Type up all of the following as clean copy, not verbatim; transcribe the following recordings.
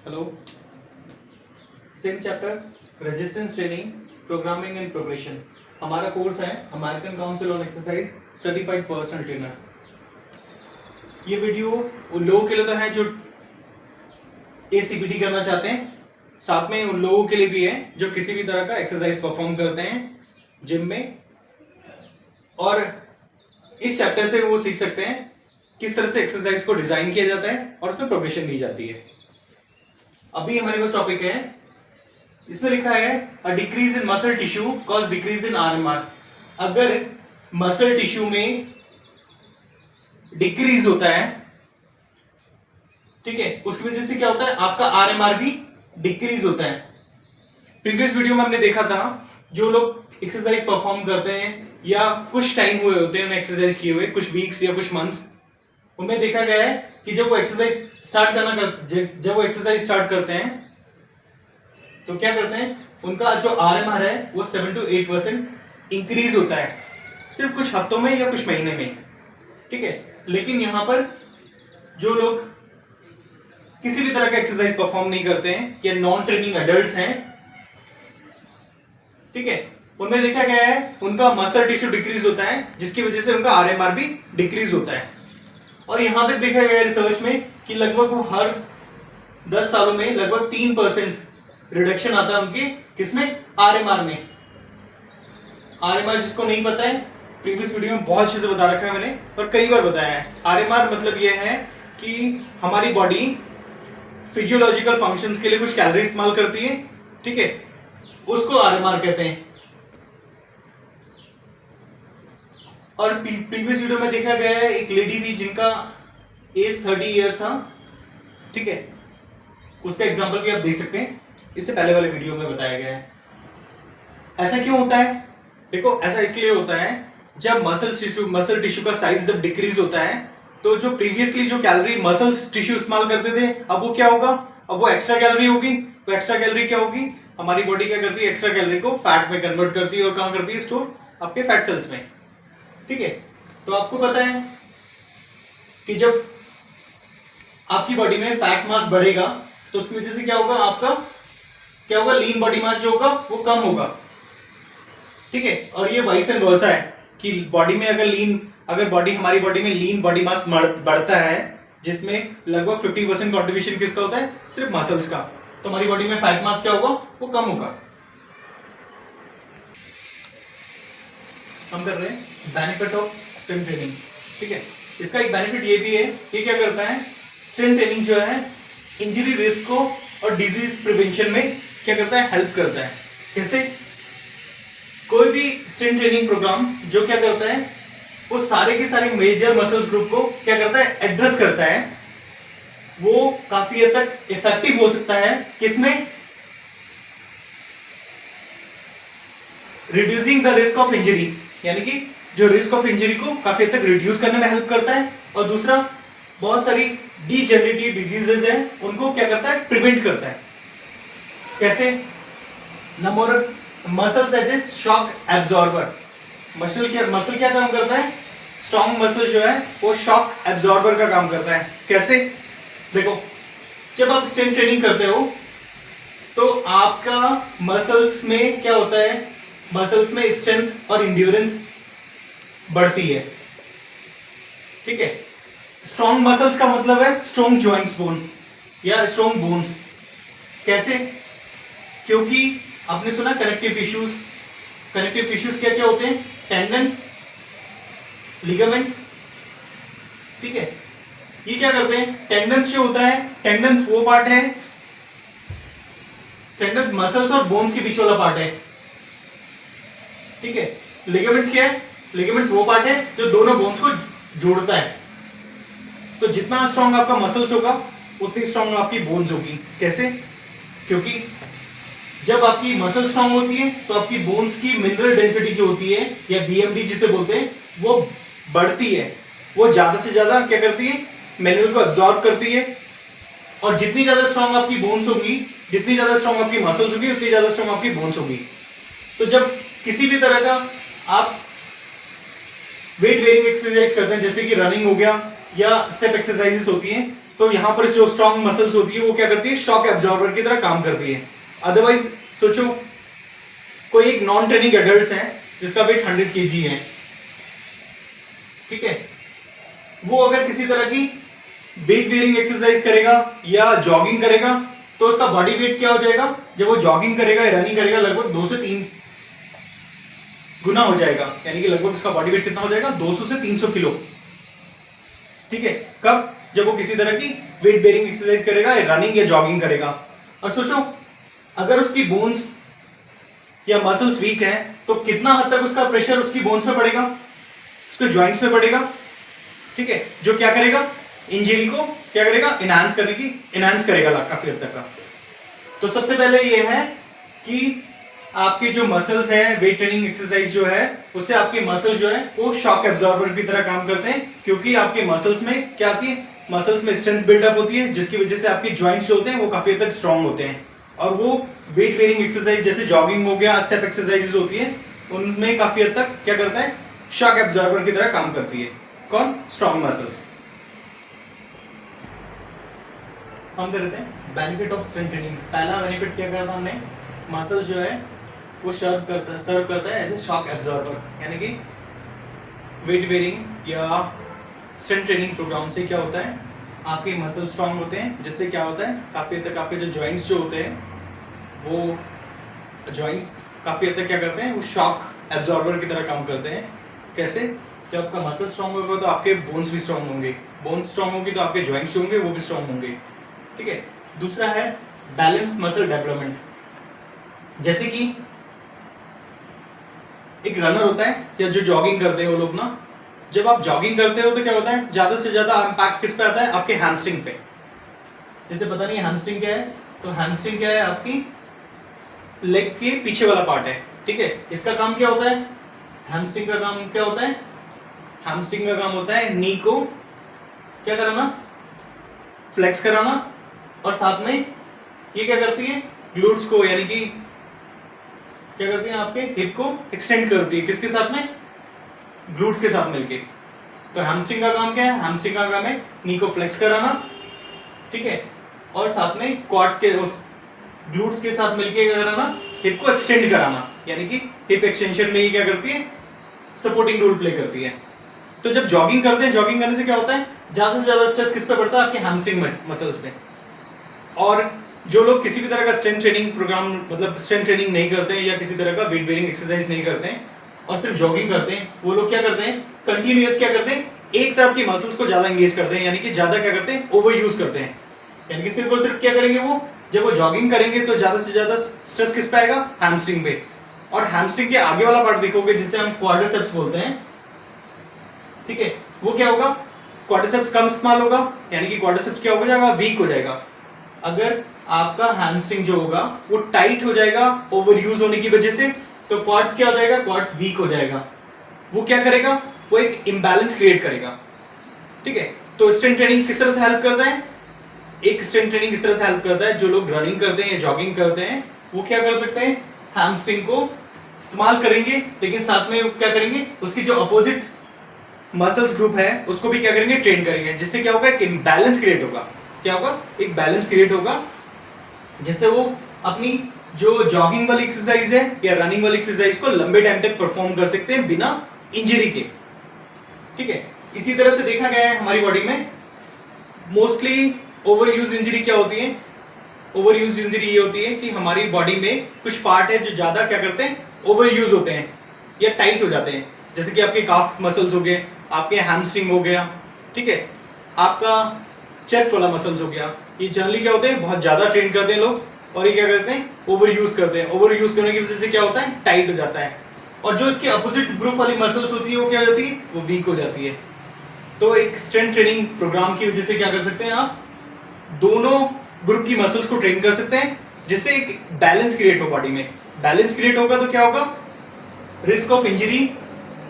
Hello, same chapter resistance training, programming and progression. हमारा course है American council on exercise certified personal trainer. ये video उन लोगों के लिए तो है जो ACPT करना चाहते हैं, साथ में उन लोगों के लिए भी है जो किसी भी तरह का एक्सरसाइज परफॉर्म करते हैं जिम में, और इस चैप्टर से वो सीख सकते हैं किस तरह से एक्सरसाइज को डिजाइन किया जाता है और उसमें प्रोग्रेशन दी जाती है। अभी हमारे पास टॉपिक है, इसमें लिखा है a decrease in muscle tissue cause decrease in RMR। अगर मसल टिश्यू में डिक्रीज होता है, ठीक है, उसकी वजह से क्या होता है, आपका RMR भी डिक्रीज होता है। प्रीवियस वीडियो में हमने देखा था जो लोग एक्सरसाइज परफॉर्म करते हैं या कुछ टाइम हुए होते हैं उन्हें एक्सरसाइज किए हुए, कुछ वीक्स या कुछ मंथ्स, उनमें देखा गया है कि जब वो एक्सरसाइज स्टार्ट करते हैं तो क्या करते हैं, उनका जो RMR है वो 7 to 8% इंक्रीज होता है सिर्फ कुछ हफ्तों में या कुछ महीने में, ठीक है। लेकिन यहां पर जो लोग किसी भी तरह का एक्सरसाइज परफॉर्म नहीं करते हैं या नॉन ट्रेनिंग एडल्ट्स हैं, ठीक है, उनमें देखा गया है उनका मसल टिश्यू डिक्रीज होता है जिसकी वजह से उनका RMR भी डिक्रीज होता है। और यहां तक देखा गया है रिसर्च में कि लगभग वो हर 10 सालों में लगभग 3% रिडक्शन आता है उनके किसमें, RMR में। RMR जिसको नहीं पता है, प्रीवियस वीडियो में बहुत अच्छे से बता रखा है मैंने और कई बार बताया है। RMR मतलब यह है कि हमारी बॉडी फिजियोलॉजिकल फंक्शंस के लिए कुछ कैलोरी इस्तेमाल करती है, ठीक है, उसको RMR कहते हैं। और प्रीवियस वीडियो में देखा गया है एक लेडी थी जिनका एज 30 इयर्स था, ठीक है, उसका एग्जांपल भी आप देख सकते हैं, इससे पहले वाले वीडियो में बताया गया है। ऐसा क्यों होता है? देखो, ऐसा इसलिए होता है जब मसल टिश्यू का साइज जब डिक्रीज होता है तो जो प्रीवियसली जो कैलोरी मसल टिश्यू इस्तेमाल करते थे, अब वो क्या होगा, अब वो एक्स्ट्रा कैलोरी होगी। तो एक्स्ट्रा कैलोरी क्या होगी, हमारी बॉडी क्या करती है, एक्स्ट्रा कैलोरी को फैट में कन्वर्ट करती है और कहां करती है, स्टोर आपके फैट सेल्स में, ठीक है। तो आपको पता है कि जब आपकी बॉडी में फैट मास बढ़ेगा तो उसकी वजह से क्या होगा, आपका क्या होगा, लीन बॉडी मास जो होगा वो कम होगा, ठीक है। और ये वाइस एंड वर्सा है कि बॉडी में अगर हमारी बॉडी में लीन बॉडी मास बढ़ता है जिसमें लगभग 50% कॉन्ट्रीब्यूशन किसका होता है, सिर्फ मसल्स का, तो हमारी बॉडी में फैट मास क्या होगा, वो कम होगा। हम कर रहे हैं बेनिफिट ऑफ स्ट्रेंथ ट्रेनिंग, ठीक है। इसका एक बेनिफिट ये भी है, ये क्या करता है, स्ट्रेंथ ट्रेनिंग जो है इंजरी रिस्क को और डिजीज प्रिवेंशन में क्या करता है, हेल्प करता है। कैसे? कोई भी स्ट्रेंथ ट्रेनिंग प्रोग्राम जो क्या करता है, वो सारे के सारे मेजर मसल्स ग्रुप को क्या करता है, एड्रेस करता है, वो काफी हद तक इफेक्टिव हो सकता है किसमें, reducing the risk of injury, यानी कि जो रिस्क ऑफ इंजरी को काफी हद तक रिड्यूस करने में हेल्प करता है। और दूसरा, बहुत सारी डीजेनरेटिव डिजीजेस हैं उनको क्या करता है, प्रिवेंट करता है। कैसे? Number muscles as a shock absorber. Muscle क्या काम करता है, स्ट्रॉन्ग मसल जो है वो शॉक एब्जॉर्बर का काम करता है। कैसे? देखो, जब आप स्ट्रेंथ ट्रेनिंग करते हो तो आपका मसल्स में क्या होता है, मसल्स में स्ट्रेंथ और इंड्योरेंस बढ़ती है, ठीक है। स्ट्रॉन्ग मसल्स का मतलब है स्ट्रॉन्ग जॉइंट्स बोन या स्ट्रॉन्ग बोन्स। कैसे? क्योंकि आपने सुना कनेक्टिव टिश्यूज क्या क्या होते हैं, टेंडन, लिगामेंट्स, ठीक है। ये क्या करते हैं, टेंडन्स जो होता है, टेंडन्स वो पार्ट है, टेंडन्स मसल्स और बोन्स के बीच वाला पार्ट है, ठीक है। लिगामेंट्स क्या है, लिगामेंट्स वो पार्ट है जो दोनों बोन्स को जोड़ता है। तो जितना स्ट्रॉन्ग आपका मसल्स होगा उतनी स्ट्रॉन्ग आपकी बोन्स होगी। कैसे? क्योंकि जब आपकी मसल स्ट्रॉन्ग होती है तो आपकी बोन्स की मिनरल डेंसिटी जो होती है या BMD जिसे बोलते हैं वो बढ़ती है, वो ज्यादा से ज्यादा क्या करती है, मिनरल को एब्जॉर्ब करती है। और जितनी ज्यादा स्ट्रॉन्ग आपकी बोन्स होगी, जितनी ज्यादा स्ट्रॉन्ग आपकी मसल्स होगी, उतनी ज्यादा स्ट्रॉन्ग आपकी बोन्स होगी। तो जब किसी भी तरह का आप वेट बेयरिंग एक्सरसाइज करते हैं, जैसे कि रनिंग हो गया या स्टेप एक्सरसाइजेस होती हैं, तो यहाँ पर जो स्ट्रॉन्ग मसल्स होती है वो क्या करती है, शॉक एब्जॉर्बर की तरह काम करती है। अदरवाइज सोचो कोई एक नॉन ट्रेनिंग एडल्ट है जिसका वेट 100 kg है, ठीक है, वो अगर किसी तरह की वेट बेयरिंग एक्सरसाइज करेगा या जॉगिंग करेगा तो उसका बॉडी वेट क्या हो जाएगा, जब वो जॉगिंग करेगा या रनिंग करेगा लगभग 2 से 3 गुना हो जाएगा, यानी कि लगभग उसका बॉडी वेट कितना हो जाएगा, 200 से 300 किलो, ठीक है। कब, जब वो किसी तरह की वेट बेयरिंग एक्सरसाइज करेगा या रनिंग या जॉगिंग करेगा। और सोचो अगर उसकी बोन्स या मसल्स वीक है तो कितना हद तक उसका प्रेशर उसकी बोन्स पे पड़ेगा, उसके जॉइंट्स पे पड़ेगा, ठीक है, जो क्या करेगा, इंजरी को क्या करेगा, इनहांस करेगा काफी हद तक का। तो सबसे पहले ये है कि आपके जो मसल्स हैं, वेट ट्रेनिंग एक्सरसाइज जो है उससे आपके मसल्स जो है वो शॉक एब्जॉर्बर की तरह काम करते हैं, क्योंकि आपके मसल्स में क्या आती है, मसल्स में स्ट्रेंथ बिल्डअप होती है, जिसकी वजह से आपके जॉइंट्स जो होते हैं वो काफी हद तक स्ट्रांग होते हैं। और वो वेट बेयरिंग एक्सरसाइज जैसे जॉगिंग हो गया, स्टेप एक्सरसाइजेज होती है, उनमें काफी हद तक क्या करता है, शॉक एब्जॉर्बर की तरह काम करती है। कौन, स्ट्रांग मसल्स। हम करते हैं बेनिफिट ऑफ स्ट्रेंथ ट्रेनिंग। पहला बेनिफिट क्या करता है हमने, मसल्स जो है वो सर्व करता है एज ए शॉक एब्जॉर्बर, यानी कि वेट बेयरिंग या स्ट्रेंथ ट्रेनिंग प्रोग्राम से क्या होता है, आपके मसल स्ट्रांग होते हैं, जिससे क्या होता है काफ़ी हद तक आपके जो जॉइंट्स जो होते हैं वो जॉइंट्स काफ़ी हद तक क्या करते हैं, वो शॉक एब्जॉर्बर की तरह काम करते हैं। कैसे, जब आपका मसल स्ट्रांग होगा तो आपके बोन्स भी स्ट्रांग होंगे, बोन्स स्ट्रांग होंगी तो आपके जॉइंट्स होंगे वो भी स्ट्रांग होंगे, ठीक है। दूसरा है बैलेंस मसल डेवलपमेंट। जैसे कि एक रनर होता है या जो जॉगिंग करते हैं वो लोग ना, जब आप जॉगिंग करते हो तो क्या होता है, ज्यादा से ज्यादा इम्पैक्ट किस पे आता है, आपके हैमस्ट्रिंग पे। जैसे पता नहीं हैमस्ट्रिंग क्या है, तो हैमस्ट्रिंग क्या है, आपकी लेग के पीछे वाला पार्ट है, ठीक है। इसका काम क्या होता है, हैमस्ट्रिंग का काम क्या होता है, हैमस्ट्रिंग का काम होता है नी को क्या कराना, फ्लेक्स कराना, और साथ में ये क्या करती है, ग्लूट्स को, यानी कि क्या करती है, आपके हिप को एक्सटेंड करती है, किसके साथ में, ग्लूट्स के साथ मिलके। तो हैमस्ट्रिंग का काम क्या है, हैमस्ट्रिंग का काम है नी को फ्लेक्स कराना, ठीक है, और साथ में क्वाड्स के ग्लूट्स के साथ मिलके क्या कराना, हिप को एक्सटेंड कराना, यानी कि हिप एक्सटेंशन में ये क्या करती है, सपोर्टिंग रोल प्ले करती है। तो जब जॉगिंग करते हैं, जॉगिंग करने से क्या होता है, ज्यादा से ज्यादा स्ट्रेस किस पे पड़ता है, आपके हैमस्ट्रिंग मसल्स पे। और जो लोग किसी भी तरह का स्ट्रेंथ ट्रेनिंग प्रोग्राम, मतलब स्ट्रेंथ ट्रेनिंग नहीं करते हैं या किसी तरह का वेट बेयरिंग एक्सरसाइज नहीं करते हैं और सिर्फ जॉगिंग करते हैं, वो लोग क्या करते हैं, कंटिन्यूअस क्या करते हैं, एक तरफ की मसल्स को ज्यादा एंगेज करते हैं, यानी कि ज्यादा क्या करते हैं, ओवर यूज करते हैं। यानी कि सिर्फ और सिर्फ क्या करेंगे, वो जब वो जॉगिंग करेंगे तो ज्यादा से ज्यादा स्ट्रेस किस पे आएगा, हैमस्ट्रिंग पे। और हैमस्ट्रिंग के आगे वाला पार्ट देखोगे जिसे हम क्वाड्रिसेप्स बोलते हैं, ठीक है, वो क्या होगा, क्वाड्रिसेप्स कम इस्तेमाल होगा, यानी कि क्वाड्रिसेप्स क्या हो जाएगा, वीक हो जाएगा। अगर आपका हैमस्ट्रिंग जो होगा वो टाइट हो जाएगा ओवर यूज होने की वजह से, तो क्वाड्स क्या हो जाएगा, क्वाड्स वीक हो जाएगा। वो क्या करेगा, वो एक इम्बैलेंस क्रिएट करेगा, ठीक है। तो स्ट्रेंथ ट्रेनिंग किस तरह से हेल्प करता है, एक स्ट्रेंथ ट्रेनिंग इस तरह से हेल्प करता है, जो लोग रनिंग करते हैं या जॉगिंग करते हैं वो क्या कर सकते हैं, हैमस्ट्रिंग को इस्तेमाल करेंगे, लेकिन साथ में क्या करेंगे, उसकी जो अपोजिट मसल्स ग्रुप है उसको भी क्या करेंगे, ट्रेन करेंगे, जिससे क्या होगा, एक बैलेंस क्रिएट होगा। क्या होगा, एक बैलेंस क्रिएट होगा, जिससे वो अपनी जो जॉगिंग वाली एक्सरसाइज है या रनिंग वाली एक्सरसाइज को लंबे टाइम तक परफॉर्म कर सकते हैं बिना इंजरी के, ठीक है। इसी तरह से देखा गया है हमारी बॉडी में मोस्टली ओवर यूज इंजरी क्या होती है, ओवर यूज इंजरी ये होती है कि हमारी बॉडी में कुछ पार्ट है जो ज्यादा क्या करते हैं, ओवर यूज होते हैं या टाइट हो जाते हैं। जैसे कि आपके काफ मसल्स हो गए, आपके हैमस्ट्रिंग हो गया, ठीक है, आपका चेस्ट वाला मसल्स हो गया, ये जनरली क्या होते हैं, बहुत ज्यादा ट्रेन करते हैं लोग, और ये क्या करते हैं, ओवर यूज करते हैं। ओवर यूज करने की वजह से क्या होता है, टाइट हो जाता है, और जो इसके अपोजिट ग्रुप वाली मसल्स होती है वो क्या हो जाती है, वो वीक हो जाती है। तो एक स्ट्रेंथ ट्रेनिंग प्रोग्राम की वजह से क्या कर सकते हैं, आप दोनों ग्रुप की मसल्स को ट्रेन कर सकते हैं, जिससे एक बैलेंस क्रिएट हो बॉडी में। बैलेंस क्रिएट होगा तो क्या होगा, रिस्क ऑफ इंजरी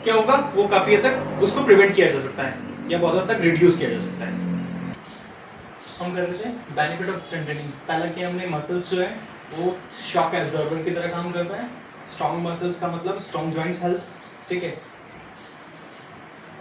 क्या होगा, वो काफी हद तक उसको प्रिवेंट किया जा सकता है या बहुत हद तक रिड्यूस किया जा सकता है। हम कर रहे थे बेनिफिट ऑफ स्ट्रेंथ ट्रेनिंग। पहला कि हमने मसल्स जो है वो शॉक एब्जॉर्बर की तरह काम करता है, स्ट्रॉन्ग मसल्स का मतलब स्ट्रॉन्ग जॉइंट्स हेल्प, ठीक है।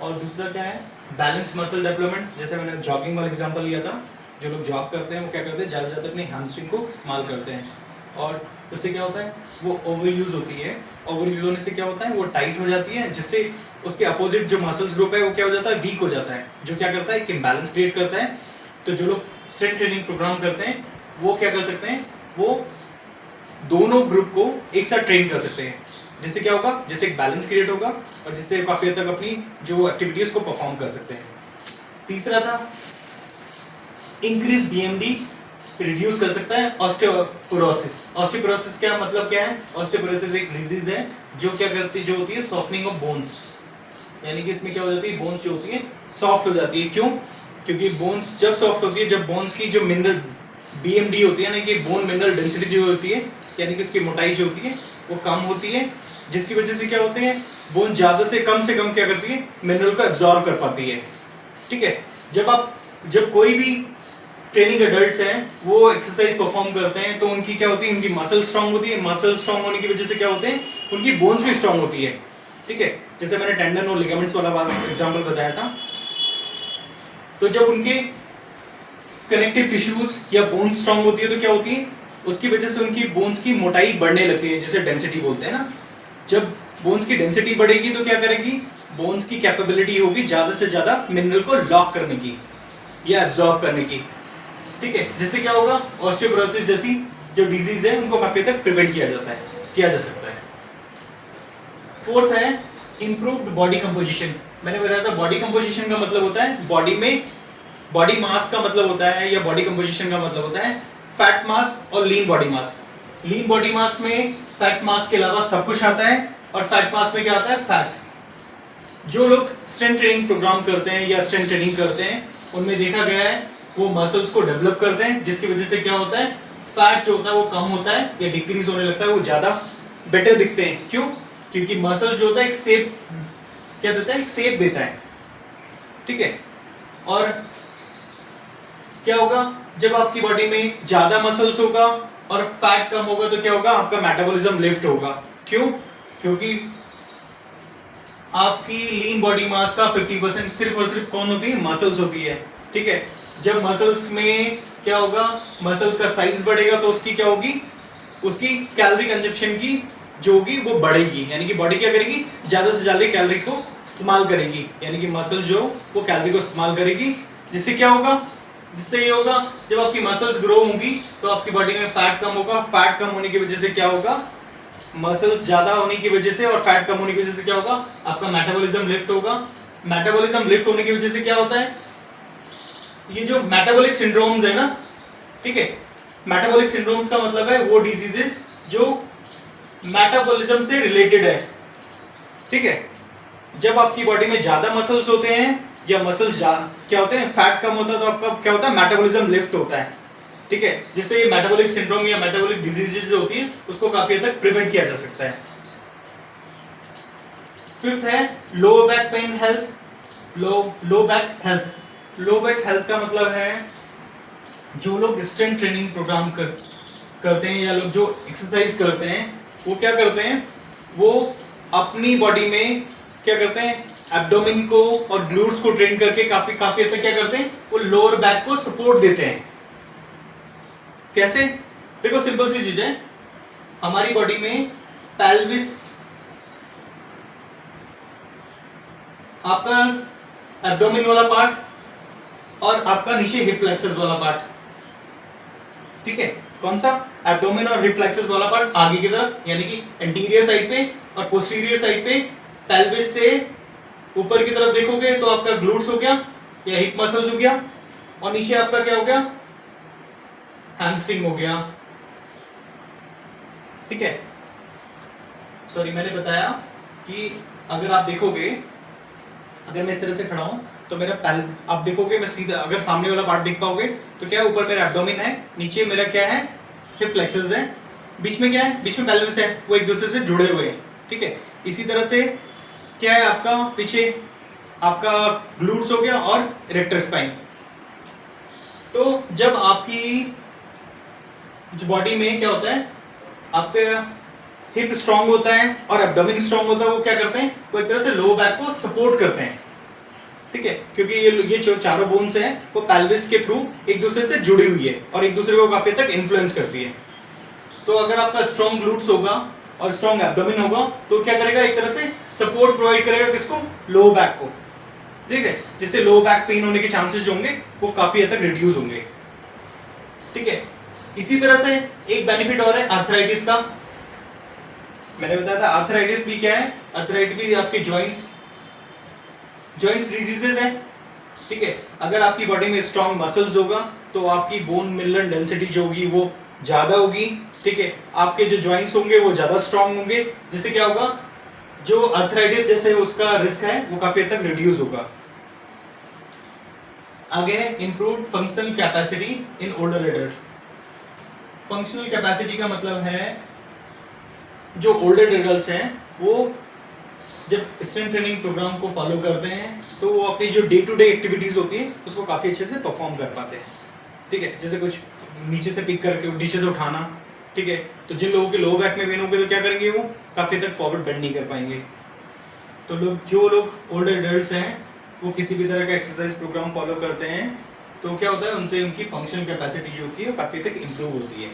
और दूसरा क्या है, बैलेंस मसल डेवलपमेंट, जैसे मैंने जॉगिंग वाला एग्जांपल लिया था, जो लोग जॉग करते हैं वो क्या करते हैं, ज़्यादा से ज़्यादा अपनी हैमस्ट्रिंग को इस्तेमाल करते हैं, और उससे क्या होता है, वो ओवर यूज़ होती है। ओवर यूज़ होने से क्या होता है, वो टाइट हो जाती है, जिससे उसके अपोजिट जो मसल्स ग्रुप है वो क्या हो जाता है, वीक हो जाता है, जो क्या करता है कि इम्बैलेंस क्रिएट करता है। तो जो लोग स्ट्रेंथ ट्रेनिंग प्रोग्राम करते हैं वो क्या कर सकते हैं, वो दोनों ग्रुप को एक साथ ट्रेन कर सकते हैं, जिससे क्या होगा, जिससे एक बैलेंस क्रिएट होगा और जिससे काफ़ी हद तक अपनी जो एक्टिविटीज को परफॉर्म कर सकते हैं। तीसरा था इंक्रीज बीएमडी, रिड्यूस कर सकता है ऑस्टियोपोरोसिस। ऑस्टियोपोरोसिस क्या मतलब क्या है, ऑस्टियोपोरोसिस एक डिजीज है जो क्या करती है, जो होती है सॉफ्टनिंग ऑफ बोन्स, यानी कि इसमें क्या हो जाती है, बोन्स जो होती है सॉफ्ट हो जाती है। क्यों? क्योंकि बोन्स जब सॉफ्ट होती है, जब बोन्स की जो मिनरल बीएमडी होती है, यानी कि बोन मिनरल डेंसिटी जो होती है, यानी कि उसकी मोटाई जो होती है वो कम होती है, जिसकी वजह से क्या होते हैं, बोन ज़्यादा से कम क्या करती है, मिनरल को एब्जॉर्ब कर पाती है। ठीक है, जब कोई भी ट्रेनिंग एडल्ट्स हैं वो एक्सरसाइज परफॉर्म करते हैं तो उनकी क्या होती है, उनकी मसल स्ट्रांग होती है, मसल स्ट्रांग होने की वजह से क्या होते हैं, उनकी बोन्स भी स्ट्रांग होती है। ठीक है, जैसे मैंने टेंडन और लिगामेंट्स वाला एग्जांपल बताया था। तो जब उनके कनेक्टिव टिश्यूज या बोन्स स्ट्रांग होती है तो क्या होती है, उसकी वजह से उनकी बोन्स की मोटाई बढ़ने लगती है, जिसे डेंसिटी बोलते हैं ना। जब बोन्स की डेंसिटी बढ़ेगी तो क्या करेगी, बोन्स की कैपेबिलिटी होगी ज़्यादा से ज़्यादा मिनरल को लॉक करने की या एब्जॉर्ब करने की। ठीक है, जिससे क्या होगा, ऑस्टियोपोरोसिस जैसी जो डिजीज है उनको काफी तक प्रिवेंट किया जा सकता है। फोर्थ है इंप्रूव्ड बॉडी कंपोजिशन। मैंने बताया था बॉडी कंपोजिशन का मतलब होता है बॉडी में, बॉडी मास का मतलब होता है, या बॉडी कंपोजिशन का मतलब होता है फैट मास और lean body mass. Lean body mass में फैट मास के अलावा सब कुछ आता है, और फैट मास में क्या आता है, फैट। जो लोग स्ट्रेंथ ट्रेनिंग प्रोग्राम करते हैं या स्ट्रेंथ ट्रेनिंग करते हैं उनमें देखा गया है वो मसल्स को डेवलप करते हैं, जिसकी वजह से क्या होता है, फैट जो होता है वो कम होता है या डिक्रीज होने लगता है, वो ज्यादा बेटर दिखते हैं। क्यों? क्योंकि मसल जो होता है एक शेप क्या देता है, एक शेप देता है। ठीक है, और क्या होगा, जब आपकी बॉडी में ज्यादा मसल्स होगा और फैट कम होगा तो क्या होगा, आपका मेटाबॉलिज्म लिफ्ट होगा। क्यों? क्योंकि आपकी लीन बॉडी मास का 50% सिर्फ और सिर्फ कौन होती है, मसल्स होती है। ठीक है, जब मसल्स में क्या होगा, मसल्स का साइज बढ़ेगा तो उसकी क्या होगी, उसकी कैलोरी कंजप्शन की जो होगी वो बढ़ेगी, यानी कि बॉडी क्या करेगी, ज्यादा से ज्यादा कैलोरी को इस्तेमाल करेगी, यानी कि मसल जो वो कैलोरी को इस्तेमाल करेगी। जिससे क्या होगा, जिससे ये होगा, जब आपकी मसल्स ग्रो होंगी तो आपकी बॉडी में फैट कम होगा, फैट कम होने की वजह से क्या होगा, मसल्स ज्यादा होने की वजह से और फैट कम होने की वजह से क्या होगा, आपका मेटाबॉलिज्म लिफ्ट होगा। मेटाबॉलिज्म लिफ्ट होने की वजह से क्या होता है, ये जो मेटाबॉलिक सिंड्रोम्स है ना, ठीक है, मेटाबॉलिक सिंड्रोम्स का मतलब है वो डिजीजेस जो मेटाबॉलिज्म से रिलेटेड है। ठीक है, जब आपकी बॉडी में ज्यादा मसल्स होते हैं या मसल्स क्या होते हैं, फैट कम होता है तो आपका क्या होता है, मेटाबॉलिज्म लिफ्ट होता है। ठीक है, जिससे ये मेटाबॉलिक सिंड्रोम या मेटाबॉलिक डिजीजेस जो होती है उसको काफी हद तक प्रिवेंट किया जा सकता है। फिफ्थ है low back pain health, low back health. Low back health का मतलब है जो लोग स्ट्रेंथ ट्रेनिंग प्रोग्राम करते हैं या लोग जो एक्सरसाइज करते हैं वो क्या करते हैं, वो अपनी बॉडी में क्या करते हैं, एब्डोमेन को और ग्लूट्स को ट्रेन करके काफी हद तक क्या करते हैं, वो लोअर बैक को सपोर्ट देते हैं। कैसे? देखो सिंपल सी चीज है, हमारी बॉडी में पेल्विस, आपका एब्डोमेन वाला पार्ट और आपका नीचे हिप फ्लेक्सस वाला पार्ट। ठीक है, कौन सा, एब्डोमेन और हिप फ्लेक्सस वाला पार्ट आगे की तरफ, यानी कि एंटीरियर साइड पे, और पोस्टीरियर साइड पे पेल्विस से ऊपर की तरफ देखोगे तो आपका ग्लूट्स हो गया या हिप मसल्स हो गया, और नीचे आपका क्या हो गया, हैमस्ट्रिंग हो गया। ठीक है, सॉरी मैंने बताया कि अगर आप देखोगे, अगर मैं इस तरह से खड़ा हूं तो मेरा आप देखोगे मैं सीधा, अगर सामने वाला पार्ट देख पाओगे तो क्या है, ऊपर मेरा एब्डोमेन है, नीचे मेरा क्या है, हिप फ्लेक्सस है, बीच में क्या है, बीच में पेल्विस है, वो एक दूसरे से जुड़े हुए हैं। ठीक है, इसी तरह से क्या है, आपका पीछे आपका ग्लूट्स हो गया और इरेक्टर स्पाइन। तो जब आपकी बॉडी में क्या होता है, आपका हिप स्ट्रांग होता है और एब्डोमेन स्ट्रांग होता है, वो क्या करते हैं, वो एक तरह से लो बैक को सपोर्ट करते हैं। ठीक है, क्योंकि ये जो चारों बोन्स हैं वो पेल्विस के थ्रू एक दूसरे से जुड़ी हुई है और एक दूसरे को काफी तक इन्फ्लुएंस करती है। तो अगर आपका स्ट्रॉन्ग ग्लूट्स होगा और स्ट्रॉन्ग एब्डोमेन होगा तो क्या करेगा, एक तरह से सपोर्ट प्रोवाइड करेगा किसको, लो बैक को, ठीक है, जिससे लो बैक पेन होने के चांसेस जो होंगे वो काफी हद तक रिड्यूस होंगे। ठीक है, इसी तरह से एक बेनिफिट और है आर्थराइटिस का। मैंने बताया था आर्थराइटिस भी क्या है, आर्थराइटिस भी आपके जॉइंट्स डिजीजेज है। ठीक है, अगर आपकी बॉडी में स्ट्रॉन्ग मसल्स होगा तो आपकी बोन मिनरल डेंसिटी जो होगी वो ज्यादा होगी। ठीक है, आपके जो जॉइंट्स होंगे वो ज्यादा स्ट्रॉन्ग होंगे, जिससे क्या होगा, जो आर्थराइटिस जैसे उसका रिस्क है वो काफी हद तक रिड्यूस होगा। आगे है improved functional capacity in older adult. Functional capacity का मतलब है जो ओल्डर एडल्ट्स हैं वो जब स्ट्रेंथ ट्रेनिंग प्रोग्राम को फॉलो करते हैं तो वो अपनी जो डे टू डे एक्टिविटीज होती है उसको काफी अच्छे से परफॉर्म कर पाते हैं। ठीक है, जैसे कुछ नीचे से पिक करके नीचे से उठाना। ठीक है, तो जिन लोगों के लो बैक में पेन होंगे तो क्या करेंगे, वो काफी तक फॉरवर्ड बेंड नहीं कर पाएंगे। तो जो लोग ओल्डर एडल्ट्स हैं वो किसी भी तरह का एक्सरसाइज प्रोग्राम फॉलो करते हैं तो क्या होता है, उनसे उनकी फंक्शनल कैपेसिटी जो होती है काफी तक इम्प्रूव होती है।